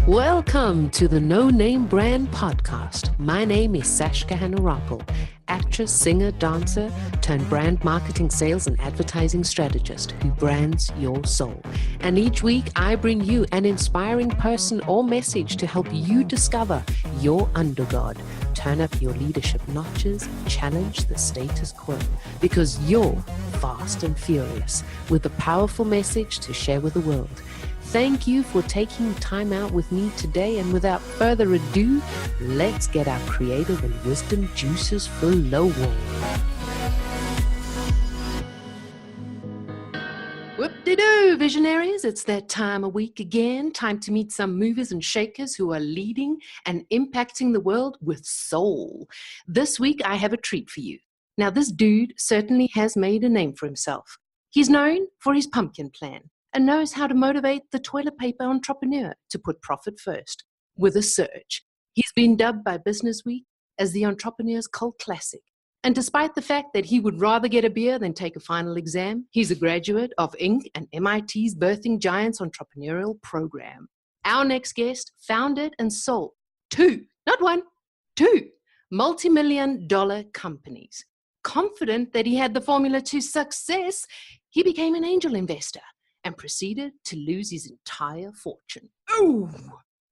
Welcome to the No Name Brand Podcast. My name is Sashka Hanarapal, actress, singer, dancer, turned brand marketing, sales, and advertising strategist who brands your soul. And each week I bring you an inspiring person or message to help you discover your undergod, turn up your leadership notches, challenge the status quo, because you're fast and furious with a powerful message to share with the world. Thank you for taking time out with me today, and without further ado, let's get our creative and wisdom juices flowing. Whoop-de-doo, visionaries. It's that time of week again. Time to meet some movers and shakers who are leading and impacting the world with soul. This week, I have a treat for you. Now, this dude certainly has made a name for himself. He's known for his pumpkin plan and knows how to motivate the toilet paper entrepreneur to put profit first with a surge. He's been dubbed by BusinessWeek as the entrepreneur's cult classic. And despite the fact that he would rather get a beer than take a final exam, he's a graduate of Inc. and MIT's Birthing Giants entrepreneurial program. Our next guest founded and sold two multi-million-dollar companies. Confident that he had the formula to success, he became an angel investor and proceeded to lose his entire fortune. Ooh!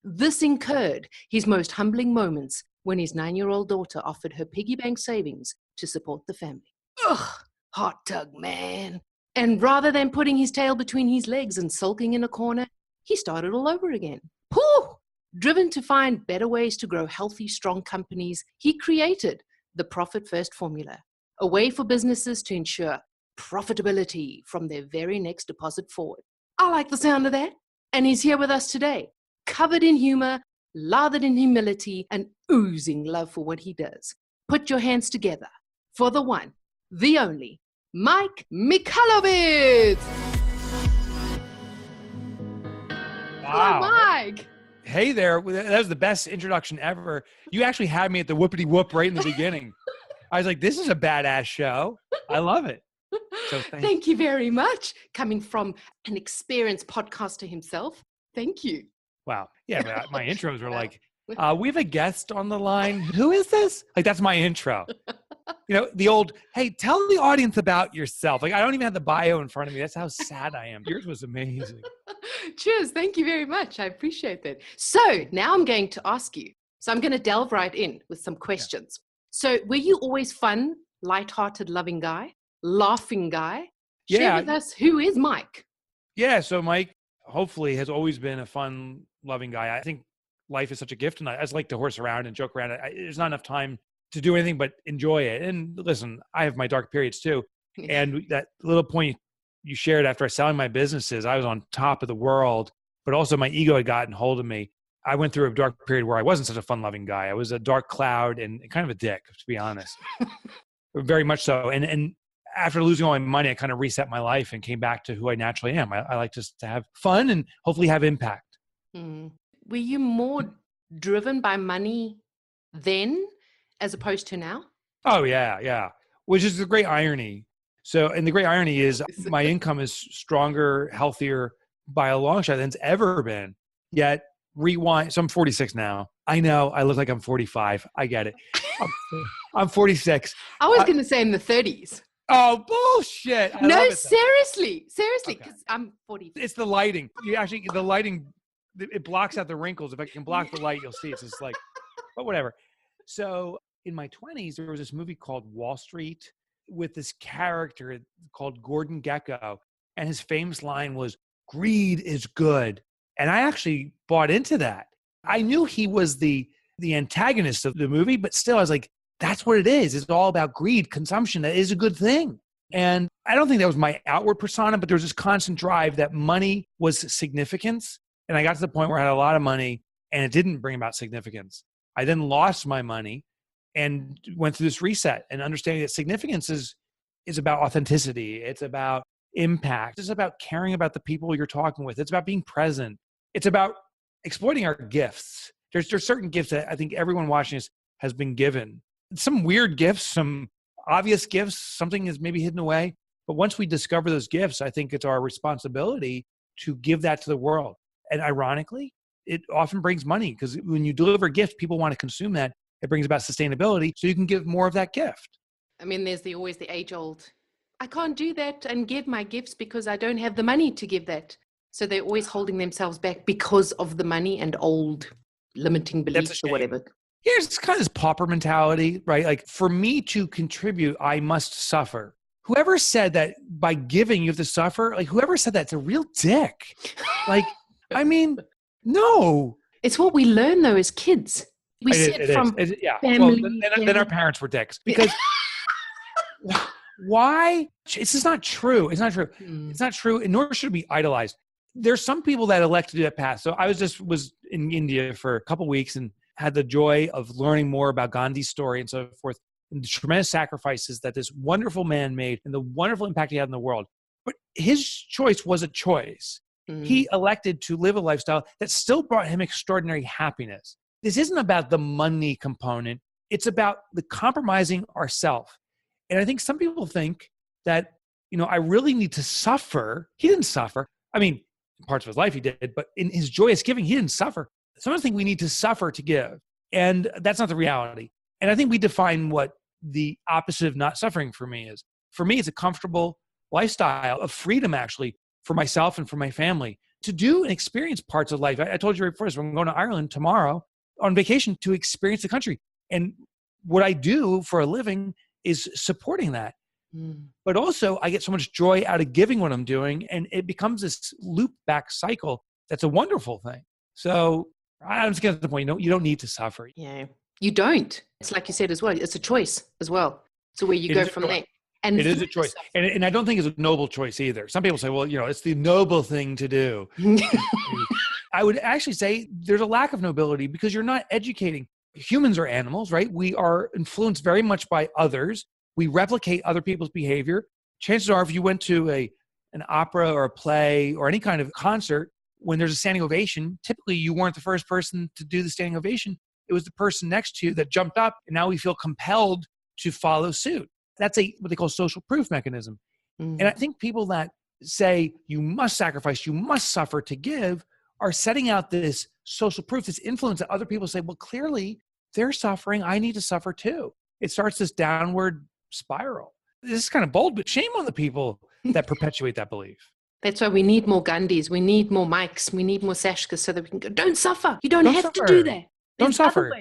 This incurred his most humbling moments when his 9-year-old daughter offered her piggy bank savings to support the family. Ugh! Hot tug, man. And rather than putting his tail between his legs and sulking in a corner, he started all over again. Whew! Driven to find better ways to grow healthy, strong companies, he created the Profit First formula, a way for businesses to ensure profitability from their very next deposit forward. I like the sound of that. And he's here with us today, covered in humor, lathered in humility, and oozing love for what he does. Put your hands together for the one, the only, Mike Michalowicz. Wow. Hello, Mike. Hey there. That was the best introduction ever. You actually had me at the whoopity whoop right in the beginning. I was like, this is a badass show. I love it. So thank you very much. Coming from an experienced podcaster himself, thank you. Wow. Yeah, my intros were like, we have a guest on the line. Who is this? Like, that's my intro. You know, the old, hey, tell the audience about yourself. Like, I don't even have the bio in front of me. That's how sad I am. Yours was amazing. Cheers. Thank you very much. I appreciate that. So now I'm going to ask you. So I'm going to delve right in with some questions. Yeah. So were you always fun, lighthearted, loving guy? Laughing guy? Share with us, who is Mike? Yeah, so Mike hopefully has always been a fun, loving guy. I think life is such a gift, and I just like to horse around and joke around. There's not enough time to do anything but enjoy it. And listen, I have my dark periods too. And that little point you shared after selling my businesses, I was on top of the world, but also my ego had gotten hold of me. I went through a dark period where I wasn't such a fun, loving guy. I was a dark cloud and kind of a dick, to be honest. Very much so. And after losing all my money, I kind of reset my life and came back to who I naturally am. I like just to have fun and hopefully have impact. Were you more driven by money then as opposed to now? Oh, yeah. Which is the great irony. So, and the great irony is my income is stronger, healthier by a long shot than it's ever been. Yet, rewind. So I'm 46 now. I know I look like I'm 45. I get it. I'm 46. I was going to say in the 30s. Oh, bullshit. No, seriously, because okay. I'm 40. It's the lighting. The lighting, it blocks out the wrinkles. If I can block the light, you'll see. It's just like, but whatever. So in my 20s, there was this movie called Wall Street with this character called Gordon Gekko. And his famous line was, greed is good. And I actually bought into that. I knew he was the antagonist of the movie, but still I was like, that's what it is. It's all about greed, consumption. That is a good thing. And I don't think that was my outward persona, but there was this constant drive that money was significance. And I got to the point where I had a lot of money and it didn't bring about significance. I then lost my money and went through this reset and understanding that significance is about authenticity. It's about impact. It's about caring about the people you're talking with. It's about being present. It's about exploiting our gifts. There's certain gifts that I think everyone watching us has been given. Some weird gifts, some obvious gifts, something is maybe hidden away. But once we discover those gifts, I think it's our responsibility to give that to the world. And ironically, it often brings money because when you deliver a gift, people want to consume that. It brings about sustainability so you can give more of that gift. I mean, there's always the age old, I can't do that and give my gifts because I don't have the money to give that. So they're always holding themselves back because of the money and old limiting beliefs or whatever. Yeah, it's kind of this pauper mentality, right? Like for me to contribute, I must suffer. Whoever said that by giving you have to suffer, like whoever said that's a real dick. Like, I mean, no. It's what we learn though as kids. We see it from family. Well, then our parents were dicks because why? It's just not true. It's not true. It's not true. And nor should it be idolized. There's some people that elect to do that path. So I was in India for a couple of weeks and had the joy of learning more about Gandhi's story and so forth, and the tremendous sacrifices that this wonderful man made and the wonderful impact he had in the world. But his choice was a choice. He elected to live a lifestyle that still brought him extraordinary happiness. This isn't about the money component. It's about the compromising ourselves. And I think some people think that, I really need to suffer. He didn't suffer. I mean, in parts of his life he did, but in his joyous giving, he didn't suffer. Some think we need to suffer to give. And that's not the reality. And I think we define what the opposite of not suffering for me is. For me, it's a comfortable lifestyle of freedom, actually, for myself and for my family to do and experience parts of life. I told you right before this, I'm going to Ireland tomorrow on vacation to experience the country. And what I do for a living is supporting that. But also I get so much joy out of giving what I'm doing. And it becomes this loop back cycle. That's a wonderful thing. So I'm just getting to the point, you don't need to suffer. Yeah, you don't. It's like you said as well. It's a choice as well. So where you go from there. And it is a choice. And I don't think it's a noble choice either. Some people say, well, it's the noble thing to do. I would actually say there's a lack of nobility because you're not educating. Humans are animals, right? We are influenced very much by others. We replicate other people's behavior. Chances are if you went to an opera or a play or any kind of concert, when there's a standing ovation, typically you weren't the first person to do the standing ovation. It was the person next to you that jumped up, and now we feel compelled to follow suit. That's what they call social proof mechanism. And I think people that say you must sacrifice, you must suffer to give are setting out this social proof, this influence that other people say, well, clearly they're suffering. I need to suffer too. It starts this downward spiral. This is kind of bold, but shame on the people that perpetuate that belief. That's why we need more Gandhis. We need more Mikes. We need more Sashkas so that we can go, don't suffer. You don't have to do that. Don't suffer.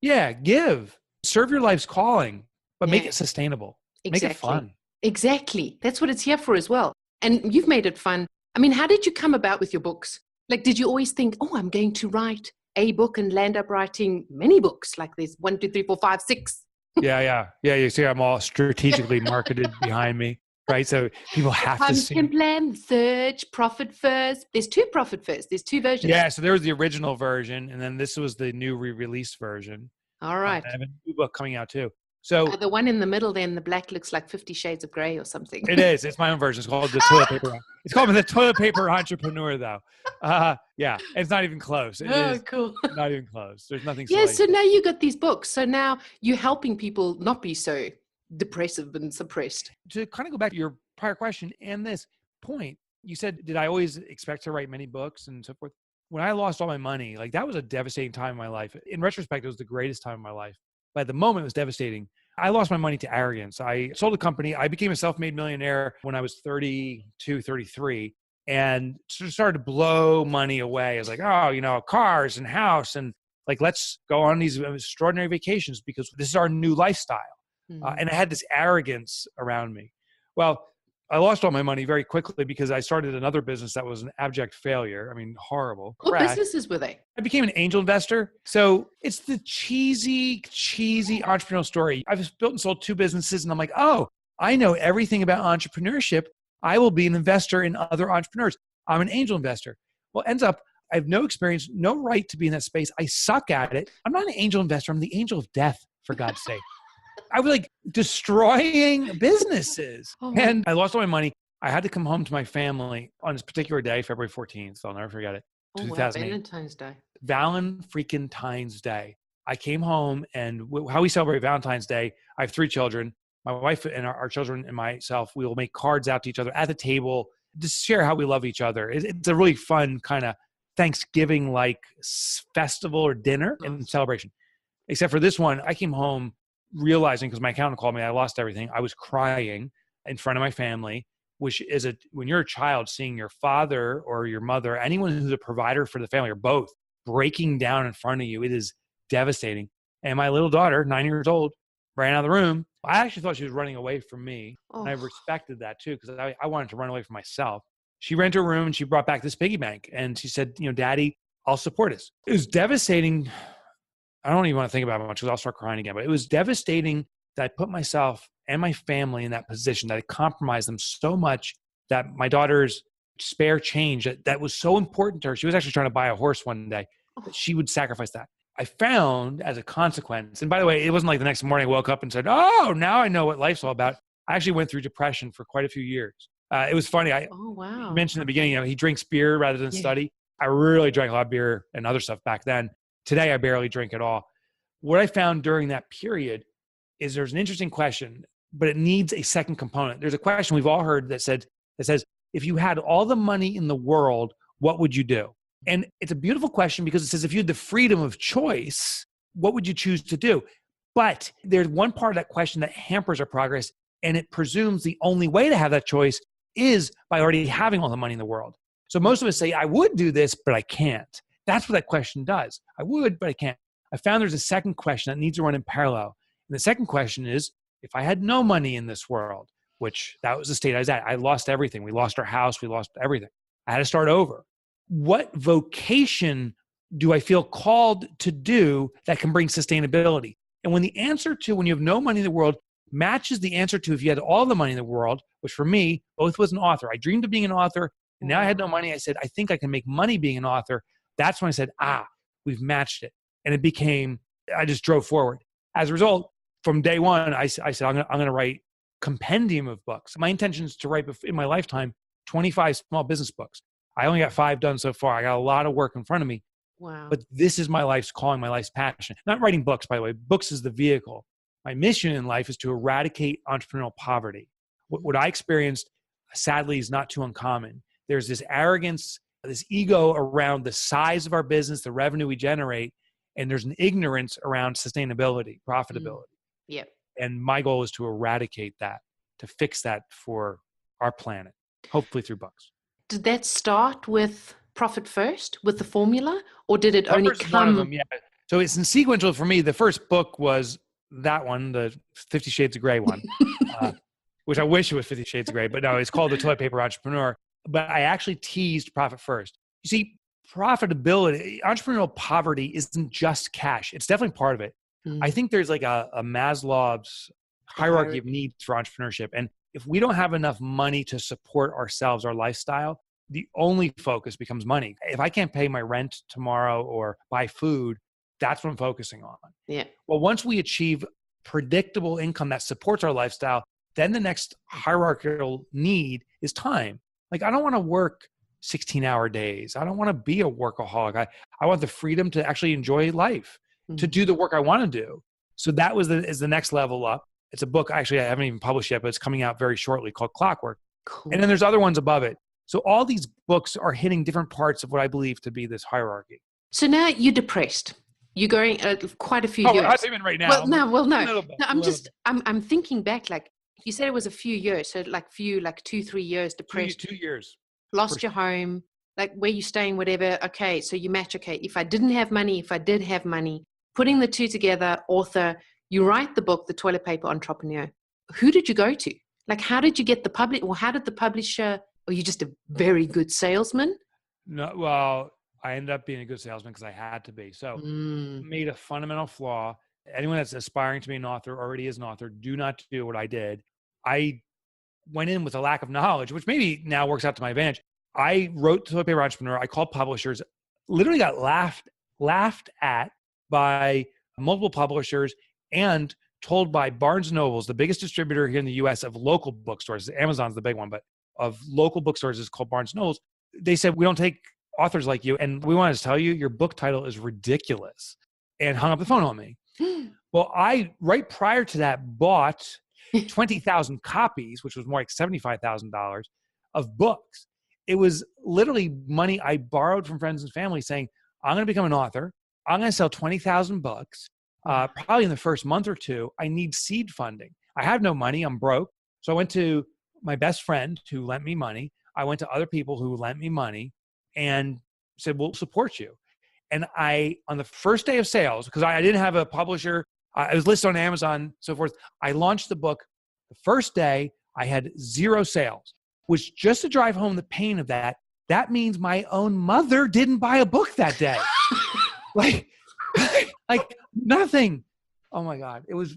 Yeah, give. Serve your life's calling, but make it sustainable. Exactly. Make it fun. Exactly. That's what it's here for as well. And you've made it fun. I mean, how did you come about with your books? Like, did you always think, I'm going to write a book and land up writing many books? Like there's 1, 2, 3, 4, 5, 6. Yeah. You see, I'm all strategically marketed behind me. Right. So people have to see. Plan, search, profit first. There's 2 profit first. There's 2 versions. Yeah. So there was the original version. And then this was the new re-released version. All right. I have a new book coming out too. So the one in the middle there in the black looks like 50 Shades of Grey or something. It is. It's my own version. It's called the toilet paper. It's called the toilet paper entrepreneur though. Yeah. It's not even close. Cool. Not even close. There's nothing. Yeah. So now you got these books. So now you're helping people not be so depressive and suppressed. To kind of go back to your prior question and this point, you said, did I always expect to write many books and so forth? When I lost all my money, like that was a devastating time in my life. In retrospect, it was the greatest time of my life. But at the moment, it was devastating. I lost my money to arrogance. I sold a company. I became a self-made millionaire when I was 32, 33, and started to blow money away. I was like, cars and house, and like, let's go on these extraordinary vacations because this is our new lifestyle. And I had this arrogance around me. Well, I lost all my money very quickly because I started another business that was an abject failure. I mean, horrible. What businesses were they? I became an angel investor. So it's the cheesy entrepreneurial story. I've built and sold 2 businesses and I'm like, I know everything about entrepreneurship. I will be an investor in other entrepreneurs. I'm an angel investor. Well, ends up, I have no experience, no right to be in that space. I suck at it. I'm not an angel investor. I'm the angel of death, for God's sake. I was like destroying businesses and I lost all my money. I had to come home to my family on this particular day, February 14th. So I'll never forget it. 2008. Valentine's Day. Valentine's Day. I came home and how we celebrate Valentine's Day, I have 3 children. My wife and our children and myself, we will make cards out to each other at the table to share how we love each other. It's a really fun kind of Thanksgiving-like festival or dinner and celebration. Except for this one, I came home realizing, because my accountant called me, I lost everything. I was crying in front of my family, which is when you're a child, seeing your father or your mother, anyone who's a provider for the family or both, breaking down in front of you, it is devastating. And my little daughter, 9 years old, ran out of the room. I actually thought she was running away from me. And I respected that too, because I wanted to run away from myself. She ran to her room and she brought back this piggy bank. And she said, Daddy, I'll support us. It was devastating. I don't even want to think about it much because I'll start crying again. But it was devastating that I put myself and my family in that position, that I compromised them so much that my daughter's spare change that was so important to her. She was actually trying to buy a horse one day, that she would sacrifice that. I found as a consequence, and by the way, it wasn't like the next morning I woke up and said, oh, now I know what life's all about. I actually went through depression for quite a few years. It was funny. You mentioned in the beginning, he drinks beer rather than study. I really drank a lot of beer and other stuff back then. Today, I barely drink at all. What I found during that period is there's an interesting question, but it needs a second component. There's a question we've all heard that says, if you had all the money in the world, what would you do? And it's a beautiful question because it says, if you had the freedom of choice, what would you choose to do? But there's one part of that question that hampers our progress, and it presumes the only way to have that choice is by already having all the money in the world. So most of us say, I would do this, but I can't. That's what that question does. I would, but I can't. I found there's a second question that needs to run in parallel. And the second question is, if I had no money in this world, which that was the state I was at, I lost everything. We lost our house. We lost everything. I had to start over. What vocation do I feel called to do that can bring sustainability? And when the answer to when you have no money in the world matches the answer to if you had all the money in the world, which for me, both was an author. I dreamed of being an author, and now I had no money. I said, I think I can make money being an author. That's when I said, we've matched it. And it became, I just drove forward. As a result, from day one, I said, I'm going to write compendium of books. My intention is to write in my lifetime 25 small business books. I only got 5 done so far. I got a lot of work in front of me. Wow. But this is my life's calling, my life's passion. Not writing books, by the way. Books is the vehicle. My mission in life is to eradicate entrepreneurial poverty. What I experienced, sadly, is not too uncommon. There's this arrogance, this ego around the size of our business, the revenue we generate, and there's an ignorance around sustainability, profitability. Yep. And my goal is to eradicate that, to fix that for our planet, hopefully through books. Did that start with profit first, with the formula, or did it only come? One of them, yeah. So it's in sequential for me. The first book was that one, the 50 Shades of Grey one, which I wish it was 50 Shades of Grey, but no, it's called The Toilet Paper Entrepreneur. But I actually teased profit first. You see, profitability, entrepreneurial poverty isn't just cash. It's definitely part of it. I think there's like a Maslow's hierarchy of needs for entrepreneurship. And if we don't have enough money to support ourselves, our lifestyle, the only focus becomes money. If I can't pay my rent tomorrow or buy food, that's what I'm focusing on. Yeah. Well, once we achieve predictable income that supports our lifestyle, then the next hierarchical need is time. Like, I don't want to work 16-hour days. I don't want to be a workaholic. I want the freedom to actually enjoy life, to do the work I want to do. So that is the next level up. It's a book, actually, I haven't even published yet, but it's coming out very shortly, called Clockwork. Cool. And then there's other ones above it. So all these books are hitting different parts of what I believe to be this hierarchy. So now you're depressed. You're going quite a few years. Not even right now. No. I'm thinking back, like you said it was a few years. So like 2-3 years depressed. 2 years. Lost your home, like where you're staying, whatever. Okay. So you match, okay, if I didn't have money, if I did have money, putting the two together, author, you write the book, The Toilet Paper Entrepreneur. Who did you go to? Like, how did you get how did the publisher, or you just a very good salesman? No, well, I ended up being a good salesman because I had to be. So made a fundamental flaw. Anyone that's aspiring to be an author already is an author. Do not do what I did. I went in with a lack of knowledge, which maybe now works out to my advantage. I wrote Toilet Paper Entrepreneur. I called publishers, literally got laughed at by multiple publishers and told by Barnes & Noble's, the biggest distributor here in the US of local bookstores. Amazon's the big one, but of local bookstores is called Barnes & Noble's. They said, we don't take authors like you. And we wanted to tell you, your book title is ridiculous, and hung up the phone on me. Well, I, right prior to that, bought 20,000 copies, which was more like $75,000 of books. It was literally money I borrowed from friends and family saying, I'm going to become an author. I'm going to sell 20,000 books. Probably in the first month or two, I need seed funding. I have no money. I'm broke. So I went to my best friend who lent me money. I went to other people who lent me money and said, we'll support you. And on the first day of sales, because I didn't have a publisher, I was listed on Amazon, so forth. I launched the book. The first day, I had 0 sales, which just to drive home the pain of that means my own mother didn't buy a book that day. like nothing. Oh my God. It was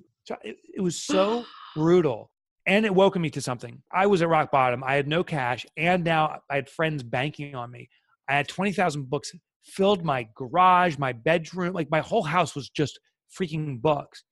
so brutal. And it woke me to something. I was at rock bottom. I had no cash. And now I had friends banking on me. I had 20,000 books, filled my garage, my bedroom. Like my whole house was just freaking books.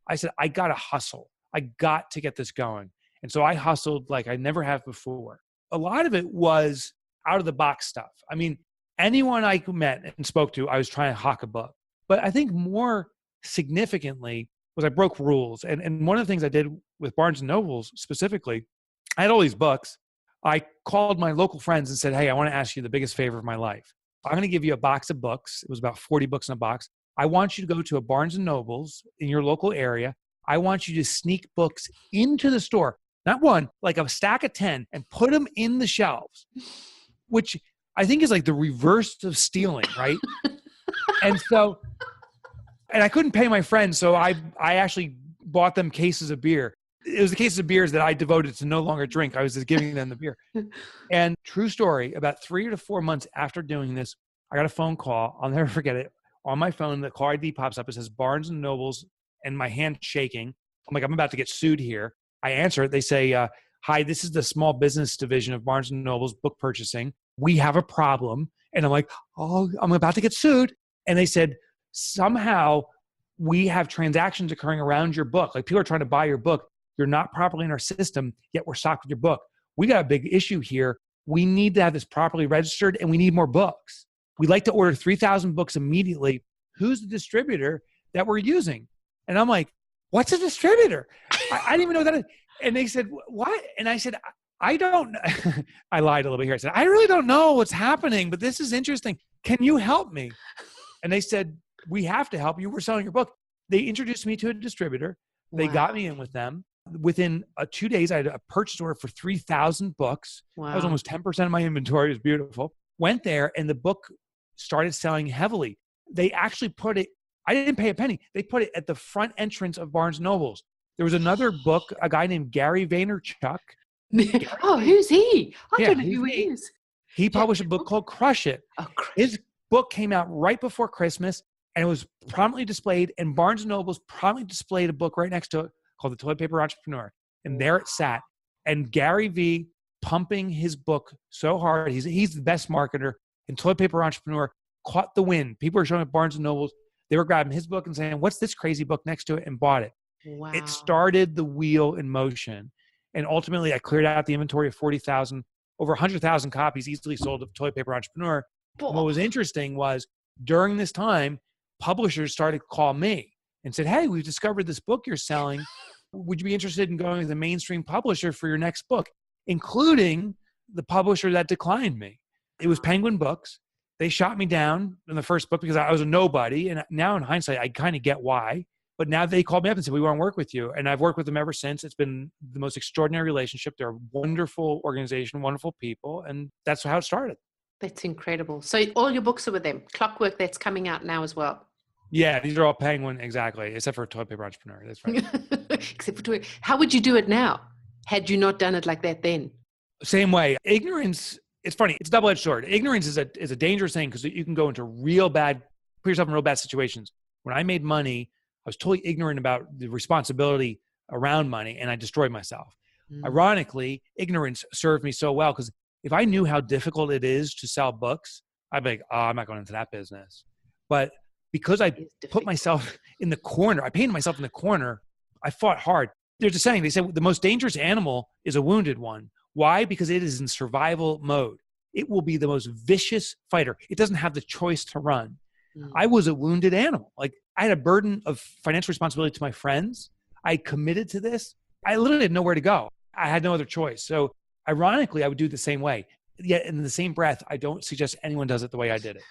I said, I got to hustle. I got to get this going. And so I hustled like I never have before. A lot of it was out of the box stuff. I mean, anyone I met and spoke to, I was trying to hawk a book. But I think more significantly was I broke rules. And one of the things I did with Barnes & Nobles specifically, I had all these books. I called my local friends and said, hey, I want to ask you the biggest favor of my life. I'm going to give you a box of books. It was about 40 books in a box. I want you to go to a Barnes & Nobles in your local area. I want you to sneak books into the store. Not one, like a stack of 10, and put them in the shelves, which I think is like the reverse of stealing, right? And I couldn't pay my friends, so I actually bought them cases of beer. It was the cases of beers that I devoted to no longer drink. I was just giving them the beer. And true story, about 3 to 4 months after doing this, I got a phone call. I'll never forget it. On my phone, the call ID pops up. It says Barnes & Nobles, and my hand shaking. I'm like, I'm about to get sued here. I answer it. They say, hi, this is the small business division of Barnes & Noble's book purchasing. We have a problem. And I'm like, oh, I'm about to get sued. And they said, somehow we have transactions occurring around your book. Like people are trying to buy your book. You're not properly in our system, yet we're stocked with your book. We got a big issue here. We need to have this properly registered and we need more books. We'd like to order 3,000 books immediately. Who's the distributor that we're using? And I'm like, what's a distributor? I didn't even know that. And they said, what? And I said, I don't, I lied a little bit here. I said, I really don't know what's happening, but this is interesting. Can you help me? And they said, we have to help you. We're selling your book. They introduced me to a distributor. They got me in with them. Within 2 days, I had a purchase order for 3,000 books. Wow. That was almost 10% of my inventory. It was beautiful. Went there and the book started selling heavily. They actually put it, I didn't pay a penny. They put it at the front entrance of Barnes & Nobles. There was another book, a guy named Gary Vaynerchuk. Oh, who's he? I don't know who he is. He published a book called Crush It. Oh, his book came out right before Christmas and it was prominently displayed, and Barnes & Noble's prominently displayed a book right next to it called The Toilet Paper Entrepreneur. And there it sat. And Gary V pumping his book so hard. He's the best marketer. And Toilet Paper Entrepreneur caught the wind. People were showing up at Barnes & Noble's. They were grabbing his book and saying, what's this crazy book next to it? And bought it. Wow. It started the wheel in motion. And ultimately, I cleared out the inventory of 40,000, over 100,000 copies easily sold of Toilet Paper Entrepreneur. And what was interesting was during this time, publishers started to call me and said, hey, we've discovered this book you're selling. Would you be interested in going as a mainstream publisher for your next book? Including the publisher that declined me. It was Penguin Books. They shot me down in the first book because I was a nobody. And now in hindsight, I kind of get why. But now they called me up and said, we want to work with you. And I've worked with them ever since. It's been the most extraordinary relationship. They're a wonderful organization, wonderful people. And that's how it started. That's incredible. So all your books are with them. Clockwork, that's coming out now as well. Yeah, these are all Penguin, exactly. Except for Toilet Paper Entrepreneur. That's right. Except for Toilet. How would you do it now? Had you not done it like that then? Same way. Ignorance, it's funny. It's a double-edged sword. Ignorance is a dangerous thing because you can go into put yourself in real bad situations. When I made money, I was totally ignorant about the responsibility around money and I destroyed myself. Ironically, ignorance served me so well because if I knew how difficult it is to sell books, I'd be like, oh, I'm not going into that business. But because I put myself in the corner, I painted myself in the corner, I fought hard. There's a saying, they say the most dangerous animal is a wounded one. Why? Because it is in survival mode. It will be the most vicious fighter. It doesn't have the choice to run. I was a wounded animal. Like I had a burden of financial responsibility to my friends. I committed to this. I literally had nowhere to go. I had no other choice. So ironically, I would do it the same way. yet in the same breath, I don't suggest anyone does it the way I did it.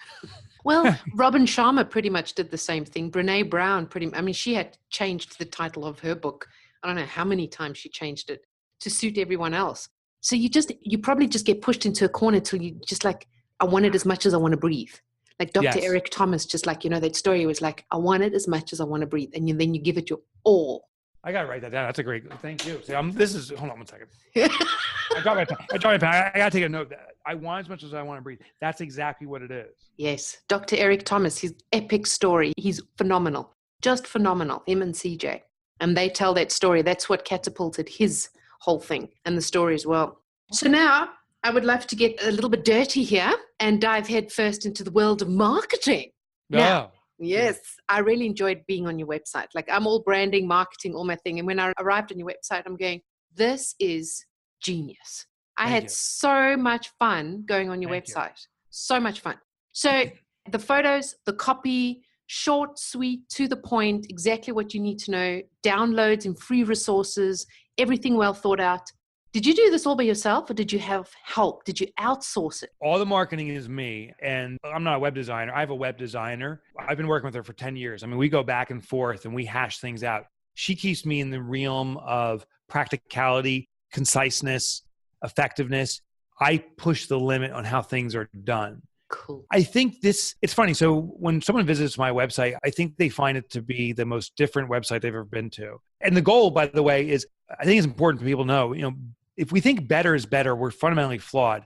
Well, Robin Sharma pretty much did the same thing. Brene Brown she had changed the title of her book. I don't know how many times she changed it to suit everyone else. So you probably just get pushed into a corner till you just like, I want it as much as I want to breathe. Like Dr. Yes. Eric Thomas, just like, that story was like, I want it as much as I want to breathe. And then you give it your all. I got to write that down. That's a great, thank you. See, hold on one second. I got my pen. I got to take a note. I want as much as I want to breathe. That's exactly what it is. Yes. Dr. Eric Thomas, his epic story. He's phenomenal. Just phenomenal. Him and CJ. And they tell that story. That's what catapulted his whole thing and the story as well. So now I would love to get a little bit dirty here and dive head first into the world of marketing. Now, yes, I really enjoyed being on your website. Like I'm all branding, marketing, all my thing. And when I arrived on your website, I'm going, this is genius. I had so much fun going on your website. So much fun. So the photos, the copy, short, sweet, to the point, exactly what you need to know, downloads and free resources, everything well thought out. Did you do this all by yourself or did you have help? Did you outsource it? All the marketing is me, and I'm not a web designer. I have a web designer. I've been working with her for 10 years. I mean, we go back and forth and we hash things out. She keeps me in the realm of practicality, conciseness, effectiveness. I push the limit on how things are done. Cool. I think it's funny. So when someone visits my website, I think they find it to be the most different website they've ever been to. And the goal, by the way, is I think it's important for people to know, if we think better is better, we're fundamentally flawed.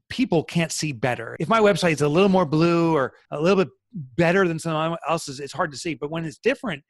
People can't see better. If my website is a little more blue or a little bit better than someone else's, it's hard to see. But when it's different,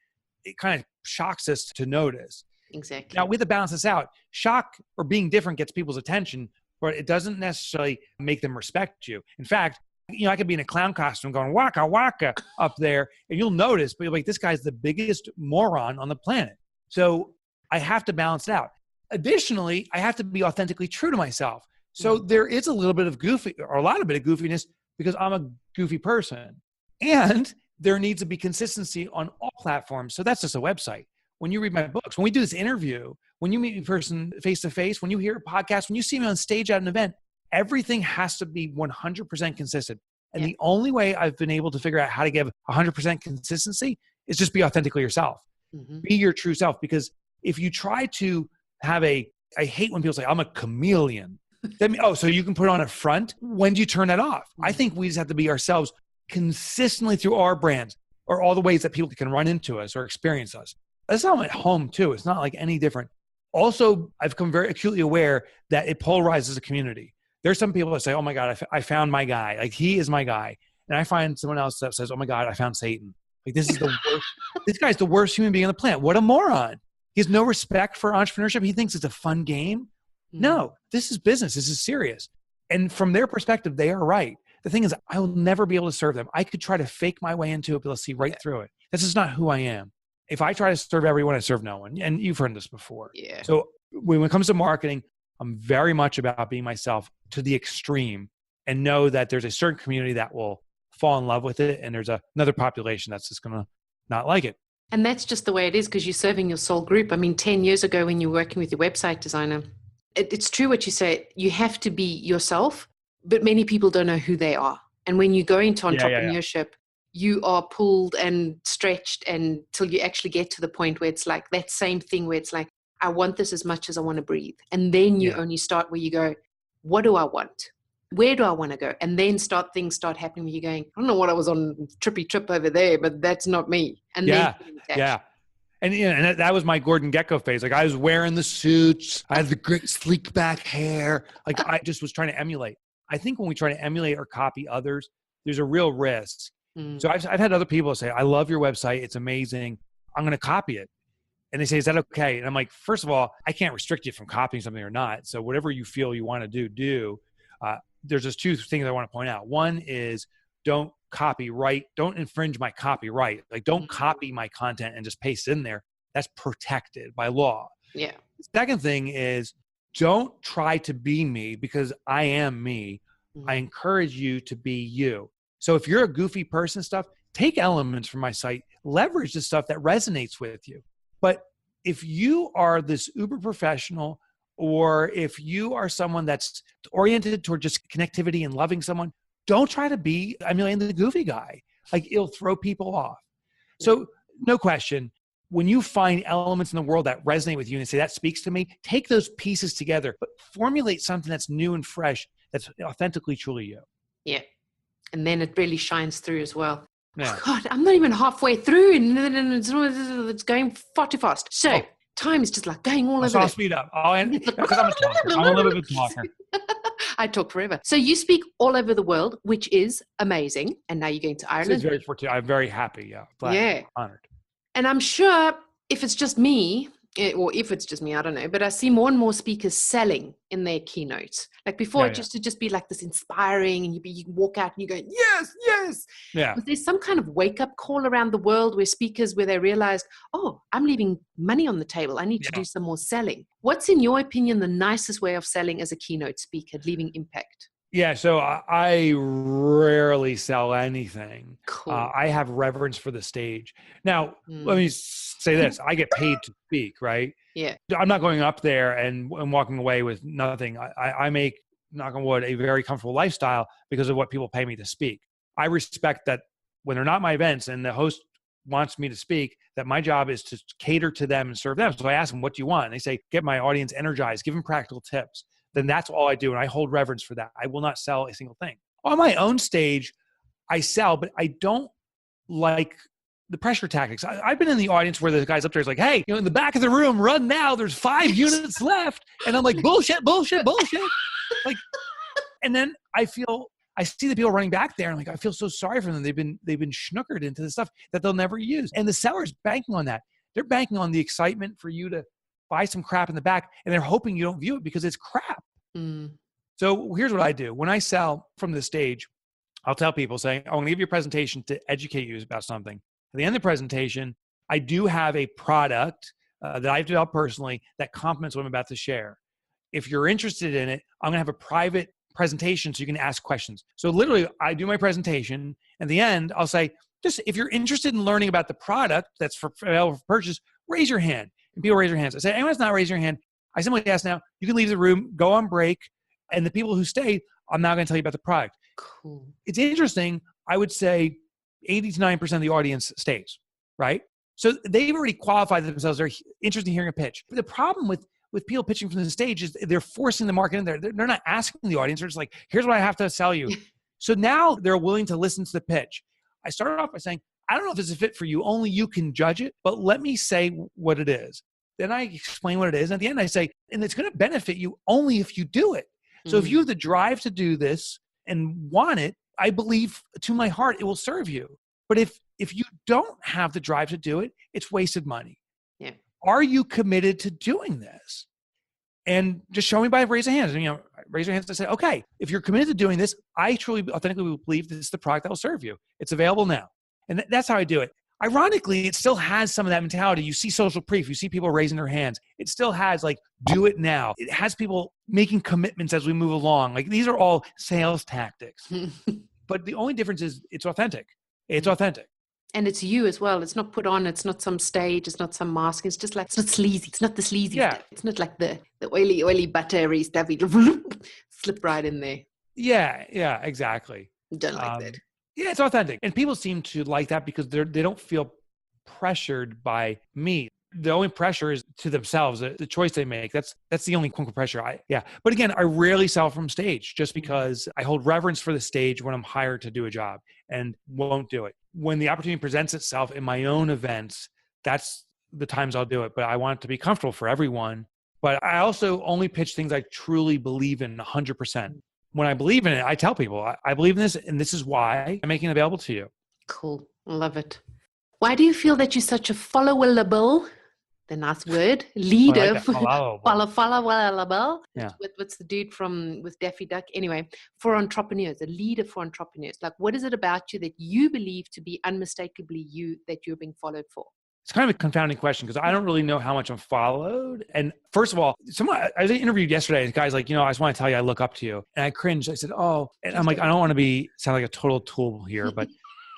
it kind of shocks us to notice. Exactly. Now, we have to balance this out. Shock or being different gets people's attention, but it doesn't necessarily make them respect you. In fact, I could be in a clown costume going waka waka up there, and you'll notice, but you're like, this guy's the biggest moron on the planet. So I have to balance it out. Additionally, I have to be authentically true to myself. So there is a little bit of goofy, or a lot of bit of goofiness, because I'm a goofy person. And there needs to be consistency on all platforms. So that's just a website. When you read my books, when we do this interview, when you meet me in person face to face, when you hear a podcast, when you see me on stage at an event, everything has to be 100% consistent. And the only way I've been able to figure out how to give 100% consistency is just be authentically yourself. Mm-hmm. Be your true self. Because if you try to have I hate when people say, I'm a chameleon. So you can put on a front. When do you turn that off? I think we just have to be ourselves consistently through our brands or all the ways that people can run into us or experience us. That's how I'm at home too. It's not like any different. Also, I've become very acutely aware that it polarizes a community. There's some people that say, oh my God, I found my guy. Like he is my guy. And I find someone else that says, oh my God, I found Satan. Like this is the worst. This guy's the worst human being on the planet. What a moron. He has no respect for entrepreneurship. He thinks it's a fun game. No, this is business. This is serious. And from their perspective, they are right. The thing is, I will never be able to serve them. I could try to fake my way into it, but they'll see right through it. This is not who I am. If I try to serve everyone, I serve no one. And you've heard this before. Yeah. So when it comes to marketing, I'm very much about being myself to the extreme and know that there's a certain community that will fall in love with it. And there's another population that's just going to not like it. And that's just the way it is because you're serving your soul group. I mean, 10 years ago when you were working with your website designer, it's true what you say. You have to be yourself, but many people don't know who they are. And when you go into entrepreneurship, you are pulled and stretched until you actually get to the point where it's like that same thing where it's like, I want this as much as I want to breathe. And then you only start where you go, what do I want? Where do I want to go? And then things start happening where you're going, I don't know what I was on trippy trip over there, but that's not me. And And that was my Gordon Gekko phase. Like I was wearing the suits. I had the great sleek back hair. Like I just was trying to emulate. I think when we try to emulate or copy others, there's a real risk. So I've had other people say, I love your website. It's amazing. I'm going to copy it. And they say, is that okay? And I'm like, first of all, I can't restrict you from copying something or not. So whatever you feel you want to do. There's just two things I want to point out. One is don't copyright, don't infringe my copyright. Like don't copy my content and just paste it in there. That's protected by law. Yeah. Second thing is don't try to be me because I am me. I encourage you to be you. So if you're a goofy person stuff, take elements from my site, leverage the stuff that resonates with you. But if you are this uber professional or if you are someone that's oriented toward just connectivity and loving someone, don't try to be the goofy guy. Like, it'll throw people off. So no question, when you find elements in the world that resonate with you and say, that speaks to me, take those pieces together, but formulate something that's new and fresh, that's authentically, truly you. Yeah. And then it really shines through as well. Yeah. Oh God, I'm not even halfway through and it's going far too fast. So time is just like going all over. So I'll speed up. Because I'm a talker. I'm a little bit of a talker. I talk forever. So you speak all over the world, which is amazing. And now you're going to Ireland. It's very fortunate. I'm very happy. Yeah. Glad, honored. And I'm sure if it's just me, I don't know, but I see more and more speakers selling in their keynotes. Like before, it used to just be like this inspiring, and you walk out and you go, yes, yes. Yeah. But there's some kind of wake up call around the world where they realized, oh, I'm leaving money on the table. I need to do some more selling. What's, in your opinion, the nicest way of selling as a keynote speaker, leaving impact? Yeah, so I rarely sell anything. Cool. I have reverence for the stage. Now, let me say this. I get paid to speak, right? Yeah. I'm not going up there and walking away with nothing. I make, knock on wood, a very comfortable lifestyle because of what people pay me to speak. I respect that when they're not my events and the host wants me to speak, that my job is to cater to them and serve them. So I ask them, what do you want? And they say, get my audience energized, give them practical tips. Then that's all I do. And I hold reverence for that. I will not sell a single thing. On my own stage, I sell, but I don't like the pressure tactics. I've been in the audience where the guy's up there is like, hey, in the back of the room, run now. There's 5 units left. And I'm like, bullshit. Like, and then I see the people running back there and like, I feel so sorry for them. They've been schnookered into the stuff that they'll never use. And the seller's banking on that. They're banking on the excitement for you to buy some crap in the back, and they're hoping you don't view it because it's crap. So here's what I do. When I sell from the stage, I'll tell people saying, I'm going to give you a presentation to educate you about something. At the end of the presentation, I do have a product that I've developed personally that complements what I'm about to share. If you're interested in it, I'm going to have a private presentation so you can ask questions. So literally, I do my presentation. At the end, I'll say, just if you're interested in learning about the product that's available for purchase, raise your hand. And people raise their hands. I say, anyone's not raising your hand, I simply ask now, you can leave the room, go on break. And the people who stay, I'm now going to tell you about the product. Cool. It's interesting. I would say 80 to 9% of the audience stays, right? So they've already qualified themselves. They're interested in hearing a pitch. But the problem with people pitching from the stage is they're forcing the market in there. They're not asking the audience. They're just like, here's what I have to sell you. So now they're willing to listen to the pitch. I started off by saying, I don't know if this is a fit for you. Only you can judge it, but let me say what it is. Then I explain what it is. And at the end, I say, and it's going to benefit you only if you do it. So if you have the drive to do this and want it, I believe to my heart, it will serve you. But if you don't have the drive to do it, it's wasted money. Yeah. Are you committed to doing this? And just show me by raise of hands. And, raise your hands and say, okay, if you're committed to doing this, I truly, authentically believe this is the product that will serve you. It's available now. And that's how I do it. Ironically, it still has some of that mentality. You see social proof. You see people raising their hands. It still has like, do it now. It has people making commitments as we move along. Like these are all sales tactics. But the only difference is it's authentic. It's authentic. And it's you as well. It's not put on. It's not some stage. It's not some mask. It's just like, it's not sleazy. It's not the sleazy stuff. It's not like the oily, buttery stuff. You slip right in there. Yeah, exactly. Don't like that. Yeah, it's authentic. And people seem to like that because they don't feel pressured by me. The only pressure is to themselves, the choice they make. That's the only quote pressure. But again, I rarely sell from stage just because I hold reverence for the stage when I'm hired to do a job and won't do it. When the opportunity presents itself in my own events, that's the times I'll do it. But I want it to be comfortable for everyone. But I also only pitch things I truly believe in 100%. When I believe in it, I tell people, I believe in this and this is why I'm making it available to you. Cool. Love it. Why do you feel that you're such a followable, the nice word, leader? Followable. Yeah. What's the dude with Daffy Duck? Anyway, for entrepreneurs, a leader for entrepreneurs. Like, what is it about you that you believe to be unmistakably you that you're being followed for? It's kind of a confounding question because I don't really know how much I'm followed. And first of all, I was interviewed yesterday. The guy's like, I just want to tell you I look up to you. And I cringed. I said, oh, and I'm like, I don't want to sound like a total tool here, but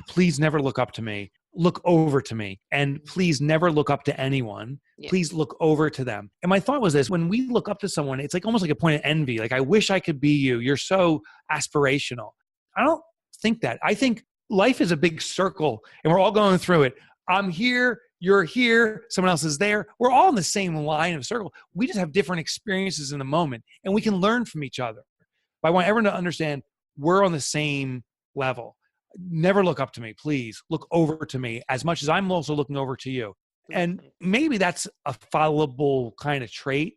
please never look up to me. look over to me, and please never look up to anyone. Yeah. Please look over to them. And my thought was this: when we look up to someone, it's like almost like a point of envy. Like, I wish I could be you. You're so aspirational. I don't think that. I think life is a big circle and we're all going through it. I'm here, you're here, someone else is there. We're all in the same line of circle. We just have different experiences in the moment, and we can learn from each other. But I want everyone to understand we're on the same level. Never look up to me, please. Look over to me as much as I'm also looking over to you. And maybe that's a followable kind of trait,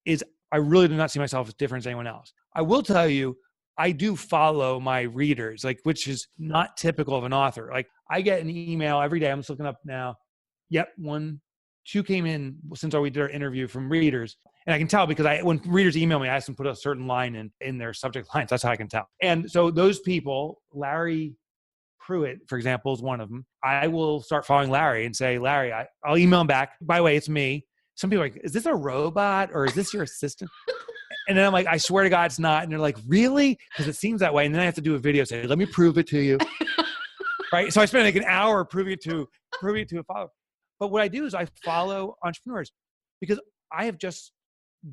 is I really do not see myself as different as anyone else. I will tell you, I do follow my readers, like, which is not typical of an author. Like, I get an email every day. I'm just looking up now. Yep, 2 came in since we did our interview from readers. And I can tell because when readers email me, I ask them to put a certain line in their subject lines. That's how I can tell. And so those people, Larry Pruitt, for example, is one of them. I will start following Larry and say, Larry, I'll email him back. By the way, it's me. Some people are like, is this a robot or is this your assistant? And then I'm like, I swear to God, it's not. And they're like, really? Because it seems that way. And then I have to do a video saying, let me prove it to you. Right? So I spend like an hour proving it to a follower. But what I do is I follow entrepreneurs because I have just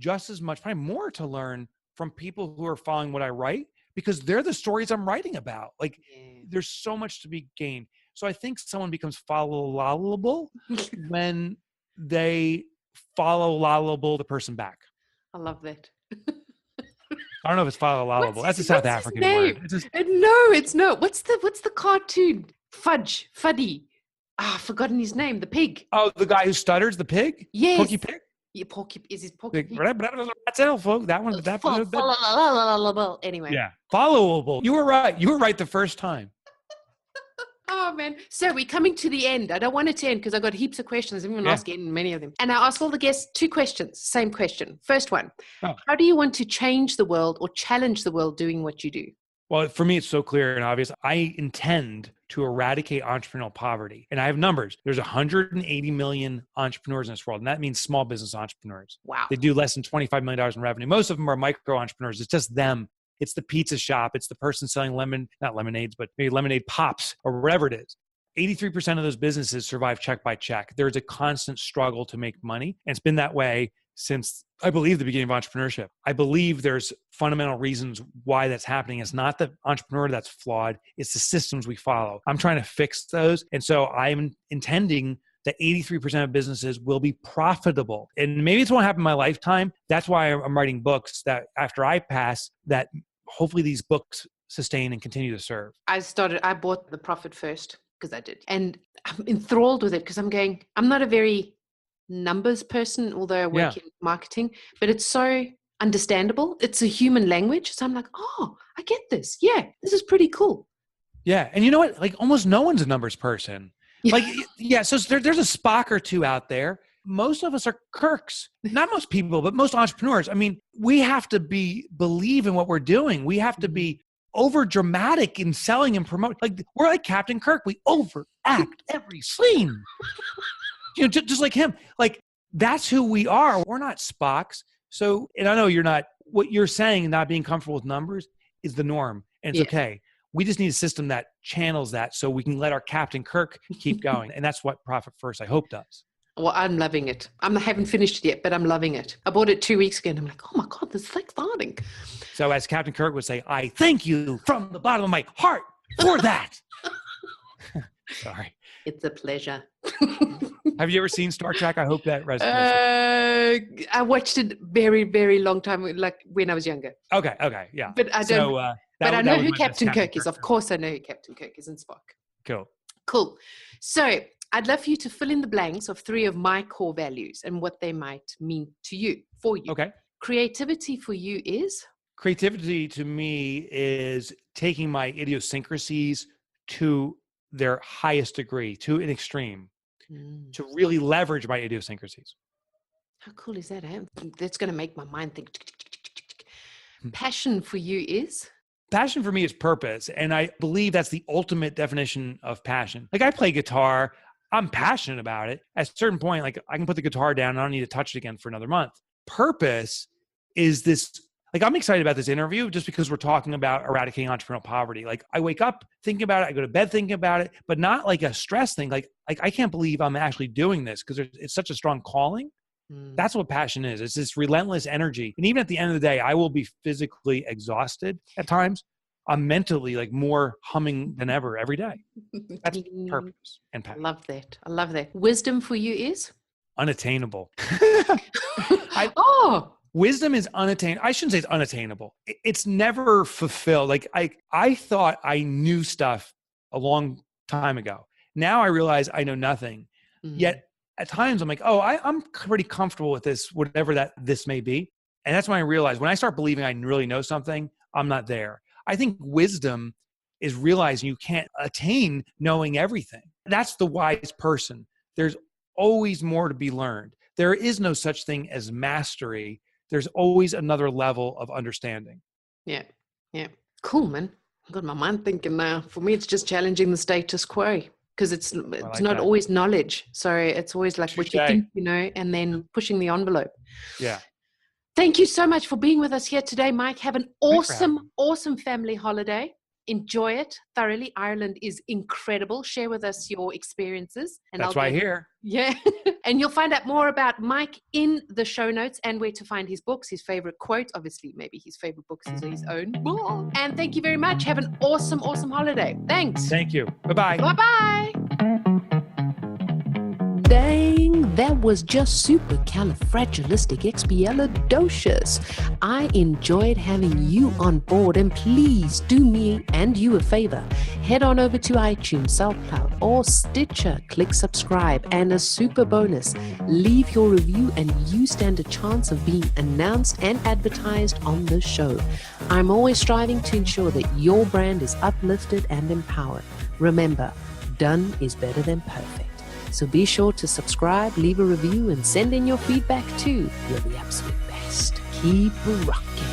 as much, probably more, to learn from people who are following what I write, because they're the stories I'm writing about. Like, there's so much to be gained. So I think someone becomes followable when they followable the person back. I love that. I don't know if it's followable. That's a South African word. No, it's not. What's the cartoon? Fuddy. I've forgotten his name. The pig. Oh, the guy who stutters, the pig? Yes. Porky Pig? Yeah, Is his Porky Pig? That's it, folks. That one. Anyway. Yeah. Followable. You were right. You were right the first time. Oh, man. So we're coming to the end. I don't want it to end because I've got heaps of questions. I'm even asking many of them. And I ask all the guests 2 questions. Same question. First one. Oh. How do you want to change the world or challenge the world doing what you do? Well, for me, it's so clear and obvious. I intend to eradicate entrepreneurial poverty. And I have numbers. There's 180 million entrepreneurs in this world. And that means small business entrepreneurs. Wow. They do less than $25 million in revenue. Most of them are micro entrepreneurs. It's just them. It's the pizza shop. It's the person selling not lemonades, but maybe lemonade pops or whatever it is. 83% of those businesses survive check by check. There's a constant struggle to make money. And it's been that way since, I believe, the beginning of entrepreneurship. I believe there's fundamental reasons why that's happening. It's not the entrepreneur that's flawed. It's the systems we follow. I'm trying to fix those. And so I'm intending that 83% of businesses will be profitable. And maybe it won't happen in my lifetime. That's why I'm writing books that after I pass, that hopefully these books sustain and continue to serve. I bought The Profit First because I did. And I'm enthralled with it because I'm not a very numbers person, although I work in marketing, but it's so understandable. It's a human language. So I'm like, oh, I get this. Yeah, this is pretty cool. Yeah. And you know what? Like, almost no one's a numbers person. Like, so there's a Spock or 2 out there. Most of us are Kirks. Not most people, but most entrepreneurs. I mean, we have to believe in what we're doing. We have to be over dramatic in selling and promoting. Like, we're like Captain Kirk. We overact every scene. Just like him. Like, that's who we are. We're not Spocks. So, and I know what you're saying, not being comfortable with numbers, is the norm. And it's okay. We just need a system that channels that so we can let our Captain Kirk keep going. And that's what Profit First, I hope, does. Well, I'm loving it. I haven't finished it yet, but I'm loving it. I bought it 2 weeks ago and I'm like, oh my God, this is exciting. So as Captain Kirk would say, I thank you from the bottom of my heart for that. Sorry. It's a pleasure. Have you ever seen Star Trek? I hope that resonates. I watched it very, very long time, like when I was younger. Okay, yeah. But I don't. But I know who Captain Kirk is. Of course, I know who Captain Kirk is in Spock. Cool. So I'd love for you to fill in the blanks of 3 of my core values and what they might mean to you, for you. Okay. Creativity for you is? Creativity to me is taking my idiosyncrasies to their highest degree, to an extreme, to really leverage my idiosyncrasies. How cool is that? That's going to make my mind think. Passion for you is? Passion for me is purpose. And I believe that's the ultimate definition of passion. Like, I play guitar. I'm passionate about it. At a certain point, like, I can put the guitar down and I don't need to touch it again for another month. Purpose is this Like, I'm excited about this interview just because we're talking about eradicating entrepreneurial poverty. Like, I wake up thinking about it, I go to bed thinking about it, but not like a stress thing. Like I can't believe I'm actually doing this because it's such a strong calling. That's what passion is. It's this relentless energy. And even at the end of the day, I will be physically exhausted at times. I'm mentally like more humming than ever every day. That's purpose and passion. I love that. Wisdom for you is? Unattainable. Oh. Wisdom is unattainable. I shouldn't say it's unattainable. It's never fulfilled. Like I thought I knew stuff a long time ago. Now I realize I know nothing. Yet at times I'm like, oh, I'm pretty comfortable with this, whatever this may be. And that's when I realize when I start believing I really know something, I'm not there. I think wisdom is realizing you can't attain knowing everything. That's the wise person. There's always more to be learned. There is no such thing as mastery. There's always another level of understanding. Yeah. Cool, man. I've got my mind thinking now. For me, it's just challenging the status quo because it's not always knowledge. So it's always like what you think, and then pushing the envelope. Yeah. Thank you so much for being with us here today, Mike. Have an awesome family holiday. Enjoy it thoroughly. Ireland is incredible. Share with us your experiences. And that's why here. Yeah. And you'll find out more about Mike in the show notes and where to find his books, his favorite quote. Obviously, maybe his favorite books is his own. And thank you very much. Have an awesome holiday. Thanks. Thank you. Bye-bye. Bye-bye. Dang, that was just supercalifragilisticexpialidocious. I enjoyed having you on board, and please do me and you a favor. Head on over to iTunes, SoundCloud, or Stitcher. Click subscribe, and a super bonus, leave your review and you stand a chance of being announced and advertised on the show. I'm always striving to ensure that your brand is uplifted and empowered. Remember, done is better than perfect. So be sure to subscribe, leave a review, and send in your feedback too. You're the absolute best. Keep rocking.